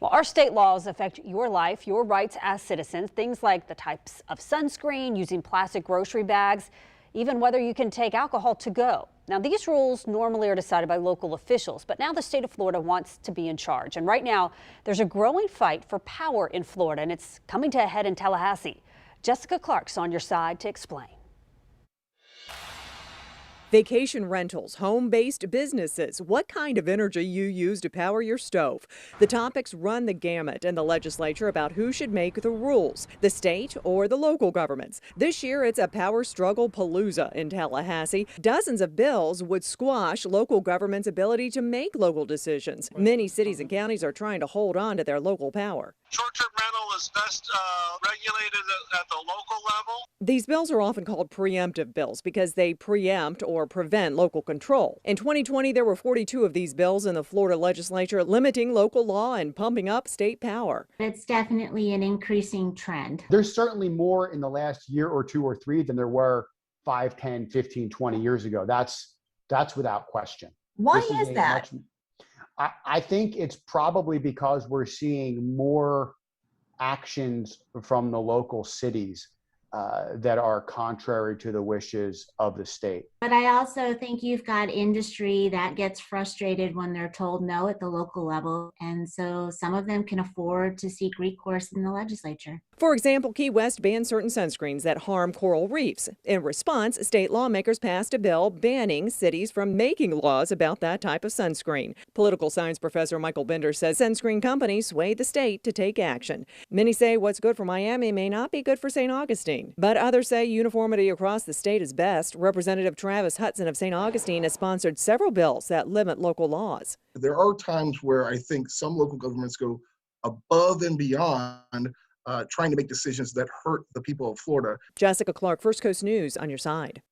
Well, our state laws affect your life, your rights as citizens. Things like the types of sunscreen, using plastic grocery bags, even whether you can take alcohol to go. Now, these rules normally are decided by local officials, but now the state of Florida wants to be in charge. And right now, there's a growing fight for power in Florida, and it's coming to a head in Tallahassee. Jessica Clark's on your side to explain. Vacation rentals, home-based businesses, what kind of energy you use to power your stove. The topics run the gamut in the legislature about who should make the rules, the state or the local governments. This year, it's a power struggle palooza in Tallahassee. Dozens of bills would squash local government's ability to make local decisions. Many cities and counties are trying to hold on to their local power. Short-term rental is best regulated at the local level. These bills are often called preemptive bills because they preempt or prevent local control. In 2020, there were 42 of these bills in the Florida legislature limiting local law and pumping up state power. It's definitely an increasing trend. There's certainly more in the last year or two or three than there were 5, 10, 15, 20 years ago. That's without question. Why is that? I think it's probably because we're seeing more actions from the local cities that are contrary to the wishes of the state. But I also think you've got industry that gets frustrated when they're told no at the local level. And so some of them can afford to seek recourse in the legislature. For example, Key West banned certain sunscreens that harm coral reefs. In response, state lawmakers passed a bill banning cities from making laws about that type of sunscreen. Political science professor Michael Bender says sunscreen companies swayed the state to take action. Many say what's good for Miami may not be good for St. Augustine, but others say uniformity across the state is best. Representative Travis Hudson of St. Augustine has sponsored several bills that limit local laws. There are times where I think some local governments go above and beyond trying to make decisions that hurt the people of Florida. Jessica Clark, First Coast News, on your side.